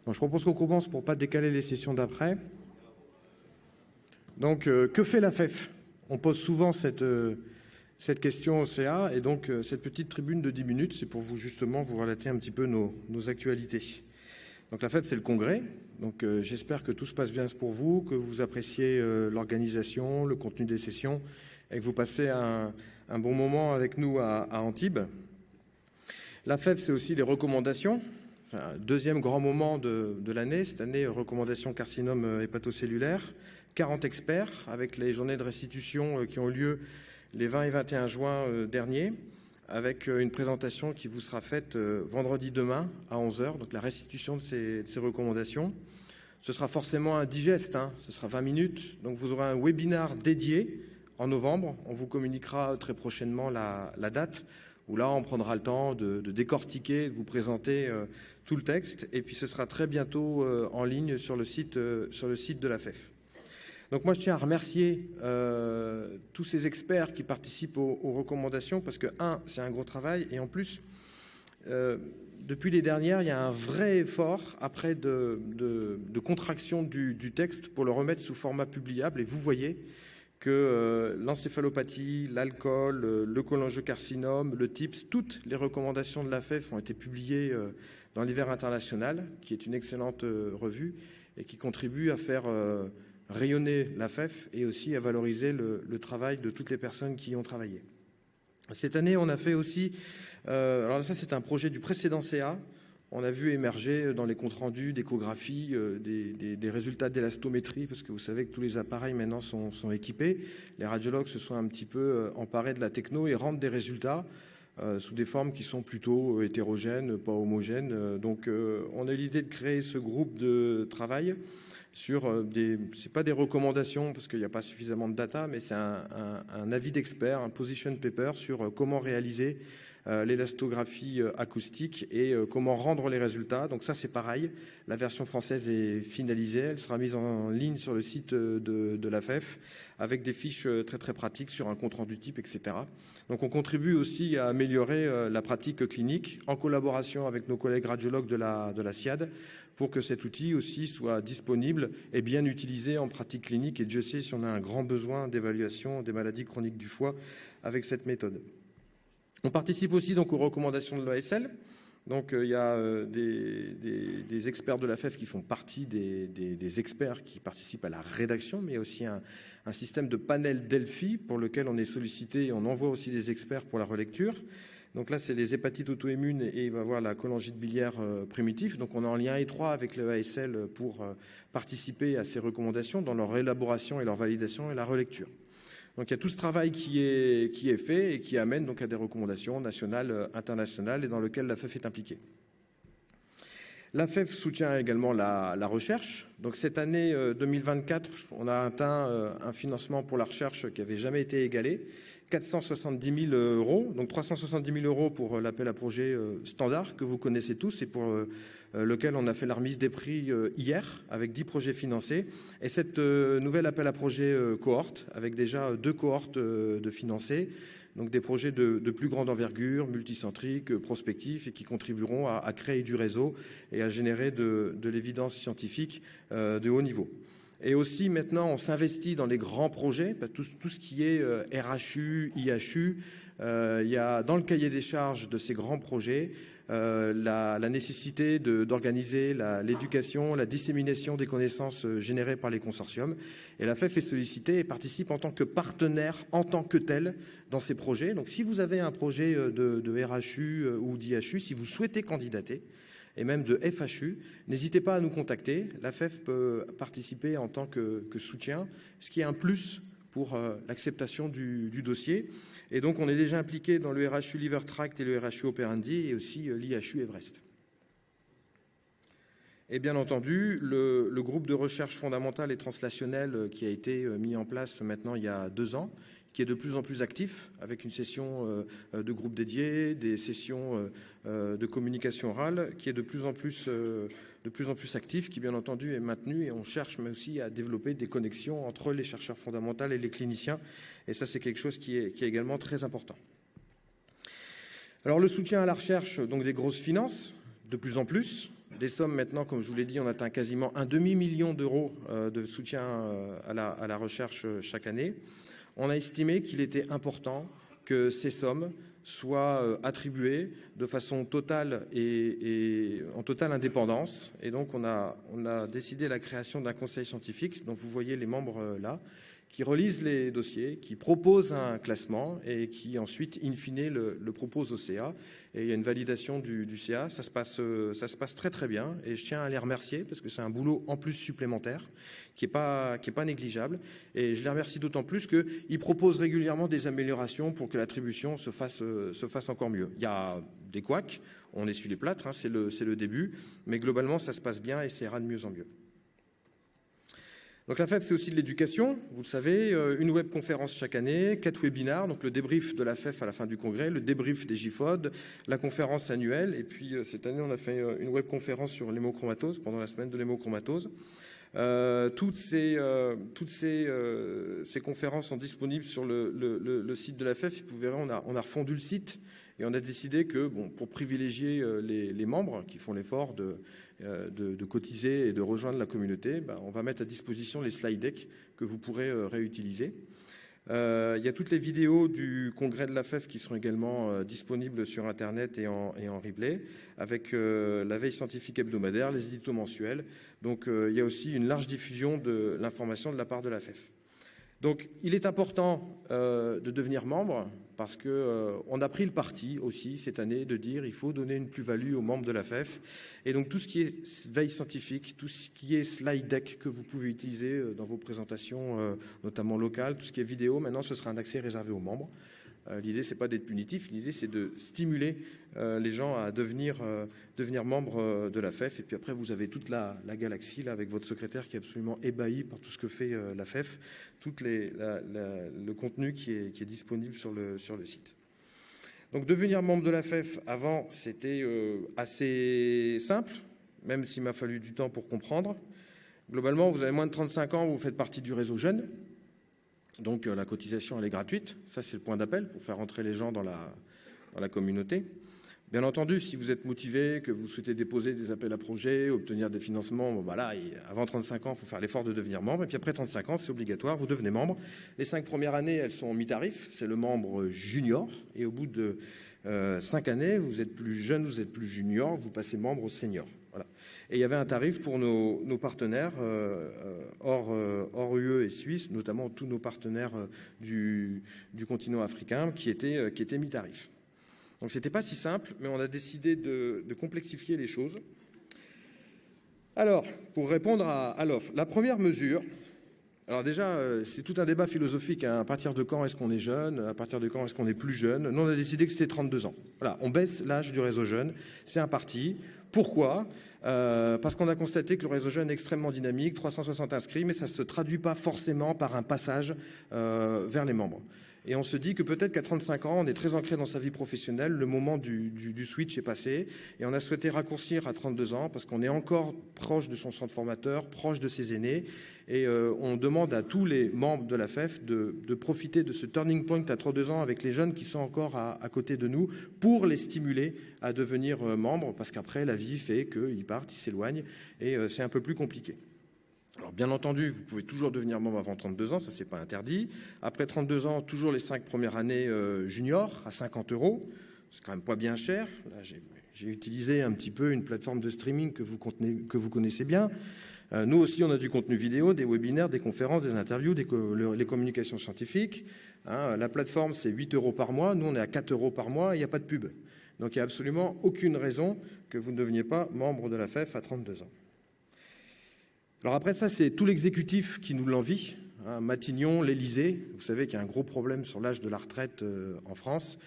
Donc, je propose qu'on commence pour ne pas décaler les sessions d'après. Donc, que fait la FEF? On pose souvent cette question au CA, et donc cette petite tribune de 10 minutes, c'est pour vous justement vous relater un petit peu nos actualités. Donc la FEF, c'est le congrès, donc j'espère que tout se passe bien pour vous, que vous appréciez l'organisation, le contenu des sessions, et que vous passez un bon moment avec nous à Antibes. La FEF, c'est aussi les recommandations. Deuxième grand moment de l'année, cette année, recommandations carcinome hépatocellulaire, 40 experts avec les journées de restitution qui ont lieu les 20 et 21 juin dernier, avec une présentation qui vous sera faite vendredi demain à 11h, donc la restitution de ces recommandations. Ce sera forcément un digeste, ce sera 20 minutes, donc vous aurez un webinar dédié en novembre. On vous communiquera très prochainement la date, où là on prendra le temps de décortiquer, de vous présenter tout le texte, et puis ce sera très bientôt en ligne sur le site de la FEF. Donc moi je tiens à remercier tous ces experts qui participent aux recommandations, parce que c'est un gros travail, et en plus depuis les dernières il y a un vrai effort après de contraction du texte pour le remettre sous format publiable, et vous voyez que l'encéphalopathie, l'alcool, le cholangiocarcinome, le TIPS, toutes les recommandations de la FEF ont été publiées dans l'Hiver international, qui est une excellente revue et qui contribue à faire rayonner la FEF et aussi à valoriser le travail de toutes les personnes qui y ont travaillé. Cette année, on a fait aussi, alors ça c'est un projet du précédent CA, on a vu émerger dans les comptes rendus d'échographie des résultats d'élastométrie, parce que vous savez que tous les appareils maintenant sont équipés. Les radiologues se sont un petit peu emparés de la techno et rendent des résultats sous des formes qui sont plutôt hétérogènes, pas homogènes. Donc on a eu l'idée de créer ce groupe de travail sur c'est pas des recommandations parce qu'il n'y a pas suffisamment de data, mais c'est un avis d'expert, un position paper sur comment réaliser l'élastographie acoustique et comment rendre les résultats. Donc ça c'est pareil, la version française est finalisée, elle sera mise en ligne sur le site de la FEF avec des fiches très très pratiques sur un compte rendu type, etc. Donc on contribue aussi à améliorer la pratique clinique en collaboration avec nos collègues radiologues de la SIAD, pour que cet outil aussi soit disponible et bien utilisé en pratique clinique. Et Dieu sait si on a un grand besoin d'évaluation des maladies chroniques du foie avec cette méthode. On participe aussi donc aux recommandations de l'ASL. Donc il y a des experts de la FEF qui font partie des experts qui participent à la rédaction, mais il y a aussi un système de panel Delphi pour lequel on est sollicité et on envoie aussi des experts pour la relecture. Donc là, c'est les hépatites auto-immunes et il va y avoir la cholangite biliaire primitive. Donc on est en lien étroit avec le ASL pour participer à ces recommandations dans leur élaboration et leur validation et la relecture. Donc il y a tout ce travail qui est fait et qui amène donc à des recommandations nationales, internationales, et dans lequel la FEF est impliquée. La FEF soutient également la recherche. Donc cette année 2024, on a atteint un financement pour la recherche qui n'avait jamais été égalé, 470 000 €, donc 370 000 € pour l'appel à projet standard que vous connaissez tous et pour lequel on a fait la remise des prix hier avec 10 projets financés. Et cette nouvelle appel à projet cohorte avec déjà 2 cohortes de financés, donc des projets de plus grande envergure, multicentriques, prospectifs et qui contribueront à créer du réseau et à générer de l'évidence scientifique de haut niveau. Et aussi, maintenant, on s'investit dans les grands projets, tout ce qui est RHU, IHU. Il y a dans le cahier des charges de ces grands projets la nécessité d'organiser l'éducation, la dissémination des connaissances générées par les consortiums. Et la FEF est sollicitée et participe en tant que partenaire, en tant que tel, dans ces projets. Donc si vous avez un projet de RHU ou d'IHU, si vous souhaitez candidater, et même de FHU, n'hésitez pas à nous contacter. La FEF peut participer en tant que soutien, ce qui est un plus pour l'acceptation du dossier. Et donc, on est déjà impliqué dans le RHU Liver Tract et le RHU Operandi et aussi l'IHU Everest. Et bien entendu, le groupe de recherche fondamentale et translationnelle qui a été mis en place maintenant il y a 2 ans, qui est de plus en plus actif, avec une session de groupe dédié, des sessions de communication orale, qui est de plus en plus actif, qui bien entendu est maintenu, et on cherche mais aussi à développer des connexions entre les chercheurs fondamentaux et les cliniciens, et ça c'est quelque chose qui est également très important. Alors le soutien à la recherche, donc des grosses finances, de plus en plus, des sommes maintenant, comme je vous l'ai dit, on atteint quasiment un demi-million d'euros de soutien à la recherche chaque année. On a estimé qu'il était important que ces sommes soient attribuées de façon totale et en totale indépendance. Et donc, on a décidé la création d'un conseil scientifique, dont vous voyez les membres là, qui relisent les dossiers, qui proposent un classement et qui ensuite, in fine, le proposent au CA. Et il y a une validation du CA. Ça se passe très très bien et je tiens à les remercier parce que c'est un boulot en plus supplémentaire qui est pas négligeable. Et je les remercie d'autant plus qu'ils proposent régulièrement des améliorations pour que l'attribution se fasse encore mieux. Il y a des couacs, on essuie les plâtres, hein, c'est le début, mais globalement ça se passe bien et ça ira de mieux en mieux. Donc la FEF, c'est aussi de l'éducation, vous le savez, une webconférence chaque année, 4 webinars, donc le débrief de la FEF à la fin du congrès, le débrief des JFOD, la conférence annuelle, et puis cette année on a fait une webconférence sur l'hémochromatose pendant la semaine de l'hémochromatose. Toutes ces conférences sont disponibles sur le site de la FEF. Vous verrez, on a refondu le site et on a décidé que, bon, pour privilégier les membres qui font l'effort de cotiser et de rejoindre la communauté, on va mettre à disposition les slide decks que vous pourrez réutiliser. Il y a toutes les vidéos du congrès de la FEF qui seront également disponibles sur Internet et en replay, avec la veille scientifique hebdomadaire, les éditos mensuels. Donc il y a aussi une large diffusion de l'information de la part de la FEF. Donc il est important de devenir membre parce qu'on a pris le parti aussi cette année de dire il faut donner une plus-value aux membres de la FEF. Et donc tout ce qui est veille scientifique, tout ce qui est slide deck que vous pouvez utiliser dans vos présentations, notamment locales, tout ce qui est vidéo, maintenant ce sera un accès réservé aux membres. L'idée, c'est pas d'être punitif, l'idée, c'est de stimuler les gens à devenir membres de la FEF. Et puis après, vous avez toute la galaxie là, avec votre secrétaire qui est absolument ébahi par tout ce que fait la FEF, tout le contenu qui est disponible sur le site. Donc, devenir membre de la FEF, avant, c'était assez simple, même s'il m'a fallu du temps pour comprendre. Globalement, vous avez moins de 35 ans, vous faites partie du réseau jeune. Donc la cotisation, elle est gratuite. Ça, c'est le point d'appel pour faire entrer les gens dans la communauté. Bien entendu, si vous êtes motivé, que vous souhaitez déposer des appels à projets, obtenir des financements, bon, voilà, avant 35 ans, il faut faire l'effort de devenir membre. Et puis après 35 ans, c'est obligatoire, vous devenez membre. Les 5 premières années, elles sont en mi-tarif. C'est le membre junior. Et au bout de 5 années, vous êtes plus jeune, vous êtes plus junior, vous passez membre au senior. Voilà. Et il y avait un tarif pour nos partenaires hors UE et Suisse, notamment tous nos partenaires du continent africain, qui étaient mi-tarif. Donc c'était pas si simple, mais on a décidé de complexifier les choses. Alors, pour répondre à l'offre, la première mesure, alors déjà, c'est tout un débat philosophique, hein. À partir de quand est-ce qu'on est jeune? À partir de quand est-ce qu'on est plus jeune? Nous, on a décidé que c'était 32 ans. Voilà, on baisse l'âge du réseau jeune, c'est un parti. Pourquoi? Parce qu'on a constaté que le réseau jeune est extrêmement dynamique, 360 inscrits, mais ça ne se traduit pas forcément par un passage vers les membres. Et on se dit que peut-être qu'à 35 ans, on est très ancré dans sa vie professionnelle, le moment du switch est passé, et on a souhaité raccourcir à 32 ans parce qu'on est encore proche de son centre formateur, proche de ses aînés, et on demande à tous les membres de la FEF de profiter de ce turning point à 32 ans avec les jeunes qui sont encore à côté de nous pour les stimuler à devenir membres, parce qu'après, la vie fait qu'ils partent, ils s'éloignent, et c'est un peu plus compliqué. Alors, bien entendu, vous pouvez toujours devenir membre avant 32 ans, ça, c'est pas interdit. Après 32 ans, toujours les 5 premières années juniors à 50 €. C'est quand même pas bien cher. Là, j'ai utilisé un petit peu une plateforme de streaming que vous connaissez bien. Nous aussi, on a du contenu vidéo, des webinaires, des conférences, des interviews, les communications scientifiques. Hein, la plateforme, c'est 8 € par mois. Nous, on est à 4 € par mois et il n'y a pas de pub. Donc, il n'y a absolument aucune raison que vous ne deveniez pas membre de la FEF à 32 ans. Alors après ça, c'est tout l'exécutif qui nous l'envie. Hein, Matignon, l'Élysée, vous savez qu'il y a un gros problème sur l'âge de la retraite en France.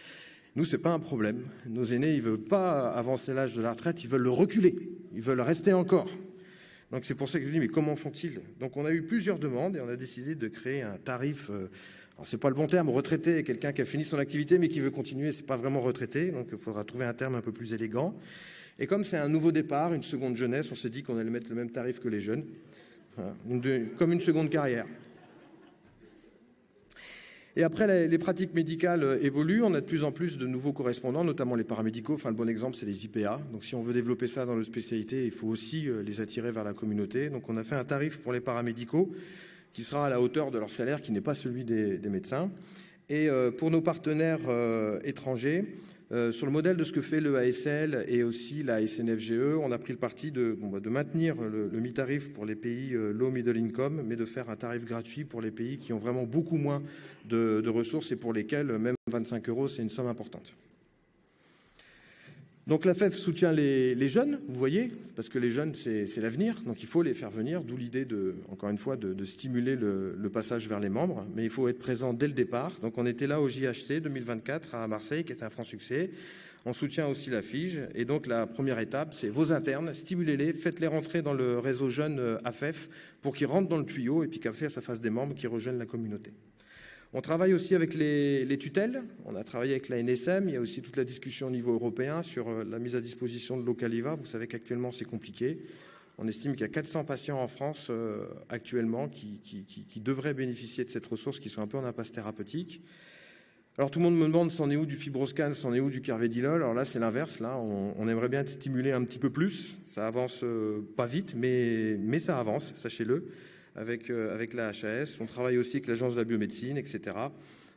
Nous, ce n'est pas un problème. Nos aînés, ils ne veulent pas avancer l'âge de la retraite, ils veulent le reculer. Ils veulent rester encore. Donc c'est pour ça que je dis, mais comment font-ils? Donc on a eu plusieurs demandes et on a décidé de créer un tarif, alors c'est pas le bon terme, retraité, quelqu'un qui a fini son activité mais qui veut continuer, c'est pas vraiment retraité, donc il faudra trouver un terme un peu plus élégant. Et comme c'est un nouveau départ, une seconde jeunesse, on s'est dit qu'on allait mettre le même tarif que les jeunes, comme une seconde carrière. Et après, les pratiques médicales évoluent. On a de plus en plus de nouveaux correspondants, notamment les paramédicaux. Enfin, le bon exemple, c'est les IPA. Donc, si on veut développer ça dans nos spécialités, il faut aussi les attirer vers la communauté. Donc, on a fait un tarif pour les paramédicaux qui sera à la hauteur de leur salaire, qui n'est pas celui des médecins. Et pour nos partenaires étrangers, sur le modèle de ce que fait le ASL et aussi la SNFGE, on a pris le parti de maintenir le mi-tarif pour les pays low middle income, mais de faire un tarif gratuit pour les pays qui ont vraiment beaucoup moins de ressources et pour lesquels même 25 €, c'est une somme importante. Donc la FEF soutient les jeunes, vous voyez, parce que les jeunes, c'est l'avenir, donc il faut les faire venir, d'où l'idée, encore une fois, de stimuler le passage vers les membres, mais il faut être présent dès le départ. Donc on était là au JHC 2024 à Marseille, qui est un franc succès. On soutient aussi la FIGE, et donc la première étape, c'est vos internes, stimulez-les, faites-les rentrer dans le réseau jeune AFEF pour qu'ils rentrent dans le tuyau, et puis qu'après, ça fasse des membres qui rejoignent la communauté. On travaille aussi avec les tutelles. On a travaillé avec la NSM. Il y a aussi toute la discussion au niveau européen sur la mise à disposition de l'Ocaliva. Vous savez qu'actuellement, c'est compliqué. On estime qu'il y a 400 patients en France actuellement qui devraient bénéficier de cette ressource, qui sont un peu en impasse thérapeutique. Alors, tout le monde me demande c'en est où du Fibroscan, c'en est où du Carvedilol. Alors là, c'est l'inverse. Là, on aimerait bien être stimulé un petit peu plus. Ça avance pas vite, mais ça avance, sachez-le. Avec la HAS, on travaille aussi avec l'Agence de la biomédecine, etc.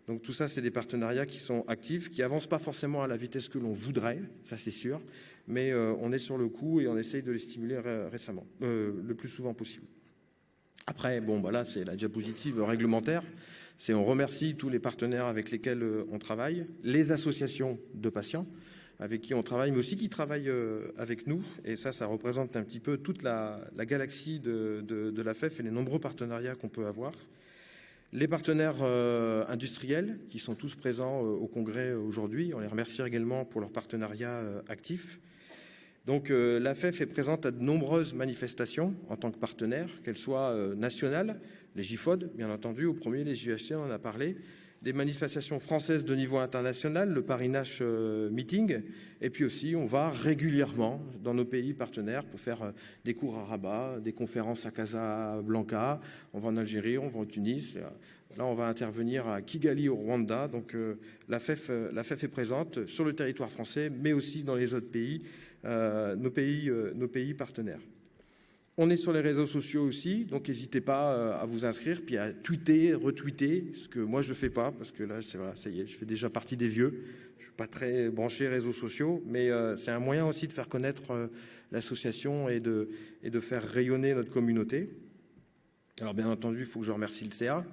Donc tout ça, c'est des partenariats qui sont actifs, qui avancent pas forcément à la vitesse que l'on voudrait, ça c'est sûr, mais on est sur le coup et on essaye de les stimuler le plus souvent possible. Après, bon, voilà, c'est la diapositive réglementaire. On remercie tous les partenaires avec lesquels on travaille, les associations de patients avec qui on travaille, mais aussi qui travaillent avec nous. Et ça représente un petit peu toute la galaxie de la FEF et les nombreux partenariats qu'on peut avoir. Les partenaires industriels qui sont tous présents au congrès aujourd'hui, on les remercie également pour leur partenariat actif. Donc la FEF est présente à de nombreuses manifestations en tant que partenaire, qu'elles soient nationales, les GIFOD, bien entendu, au premier, les JHC, on en a parlé, des manifestations françaises de niveau international, le Paris-Nash Meeting, et puis aussi on va régulièrement dans nos pays partenaires pour faire des cours à Rabat, des conférences à Casablanca, on va en Algérie, on va au Tunis, là on va intervenir à Kigali au Rwanda, donc la FEF est présente sur le territoire français, mais aussi dans les autres pays, nos pays partenaires. On est sur les réseaux sociaux aussi, donc n'hésitez pas à vous inscrire, puis à tweeter, retweeter, ce que moi je ne fais pas, parce que là, ça y est, je fais déjà partie des vieux. Je ne suis pas très branché réseaux sociaux, mais c'est un moyen aussi de faire connaître l'association et de faire rayonner notre communauté. Alors bien entendu, il faut que je remercie le CA,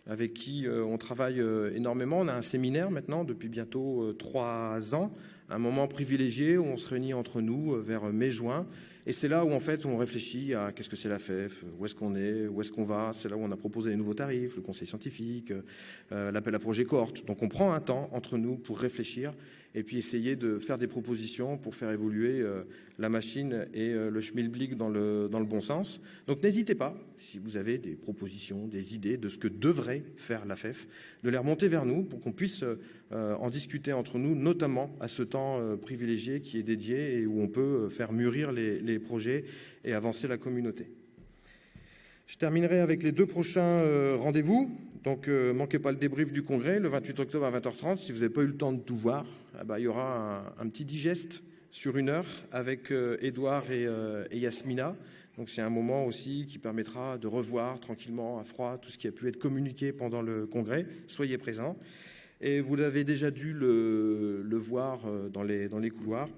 avec qui on travaille énormément. On a un séminaire maintenant depuis bientôt 3 ans, un moment privilégié où on se réunit entre nous vers mai-juin. Et c'est là où, en fait, on réfléchit à qu'est-ce que c'est la FEF, où est-ce qu'on est, où est-ce qu'on va. C'est là où on a proposé les nouveaux tarifs, le conseil scientifique, l'appel à projet cohorte. Donc, on prend un temps entre nous pour réfléchir et puis essayer de faire des propositions pour faire évoluer la machine et le schmilblick dans le bon sens. Donc, n'hésitez pas, si vous avez des propositions, des idées de ce que devrait faire la FEF, de les remonter vers nous pour qu'on puisse en discuter entre nous, notamment à ce temps privilégié qui est dédié et où on peut faire mûrir les projets et avancer la communauté. Je terminerai avec les 2 prochains rendez-vous. Donc, manquez pas le débrief du congrès, le 28 octobre à 20h30. Si vous n'avez pas eu le temps de tout voir, il y aura un petit digeste sur 1 heure avec Édouard et Yasmina. Donc, c'est un moment aussi qui permettra de revoir tranquillement, à froid, tout ce qui a pu être communiqué pendant le congrès. Soyez présents. Et vous l'avez déjà dû le voir dans les couloirs.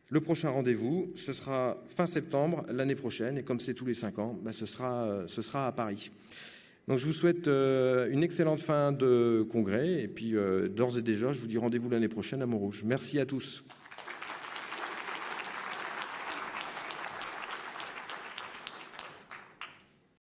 Le prochain rendez-vous, ce sera fin septembre l'année prochaine. Et comme c'est tous les 5 ans, ce sera à Paris. Donc je vous souhaite une excellente fin de congrès. Et puis d'ores et déjà, je vous dis rendez-vous l'année prochaine à Montrouge. Merci à tous.